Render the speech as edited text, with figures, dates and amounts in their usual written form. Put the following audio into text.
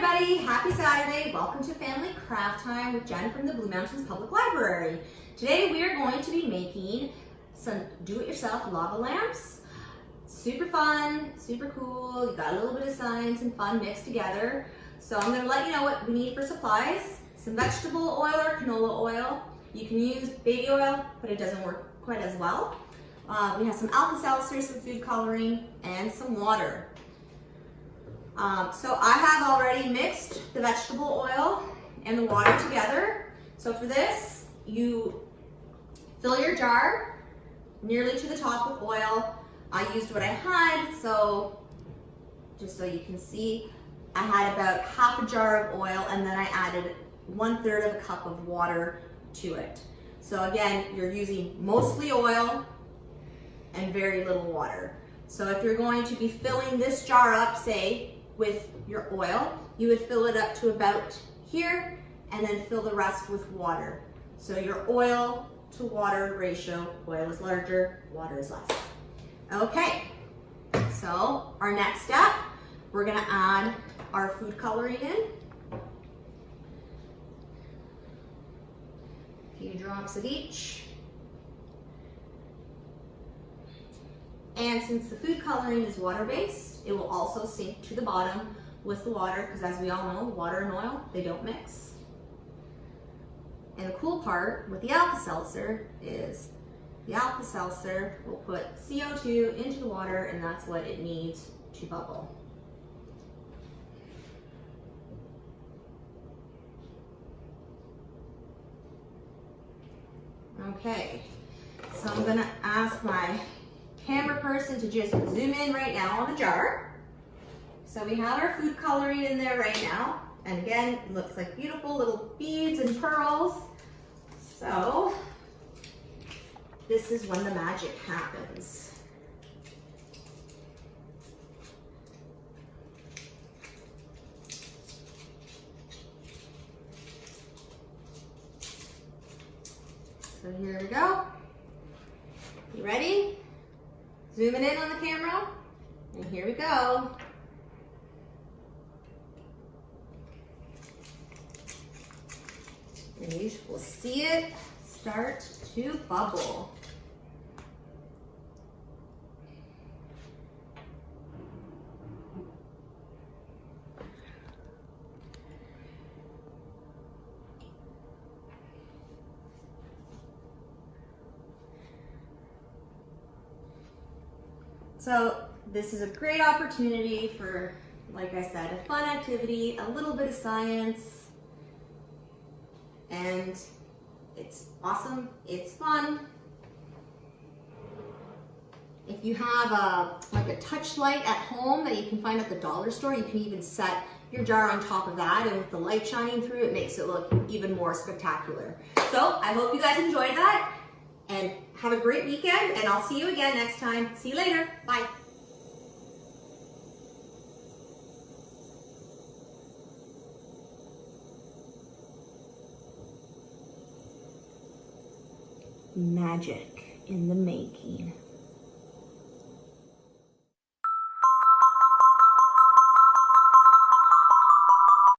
Everybody, happy Saturday. Welcome to Family Craft Time with Jen from the Blue Mountains Public Library. Today we are going to be making some do-it-yourself lava lamps. Super fun, super cool. You got a little bit of science and fun mixed together. So I'm going to let you know what we need for supplies. Some vegetable oil or canola oil. You can use baby oil, but it doesn't work quite as well. We have some Alka-Seltzer, some food coloring, and some water. So I have already mixed the vegetable oil and the water together. So for this, you fill your jar nearly to the top with oil. I used what I had, so just so you can see, I had about half a jar of oil and then I added 1/3 of a cup of water to it. So again, you're using mostly oil and very little water. So if you're going to be filling this jar up, say, with your oil, you would fill it up to about here and then fill the rest with water. So your oil to water ratio, oil is larger, water is less. Okay, so our next step, we're gonna add our food coloring in. A few drops of each. And since the food coloring is water-based, it will also sink to the bottom with the water, because as we all know, water and oil, they don't mix. And the cool part with the Alka-Seltzer is the Alka-Seltzer will put CO2 into the water, and that's what it needs to bubble. Okay, so I'm gonna ask my camera person to just zoom in right now on the jar. So we have our food coloring in there right now. And again, it looks like beautiful little beads and pearls. So this is when the magic happens. So here we go. You ready? Zooming in on the camera, and here we go. And you will see it start to bubble. So this is a great opportunity for, like I said, a fun activity, a little bit of science, and it's awesome, it's fun. If you have like a touch light at home that you can find at the dollar store, you can even set your jar on top of that, and with the light shining through, it makes it look even more spectacular. So I hope you guys enjoyed that. And have a great weekend, and I'll see you again next time. See you later. Bye. Magic in the making.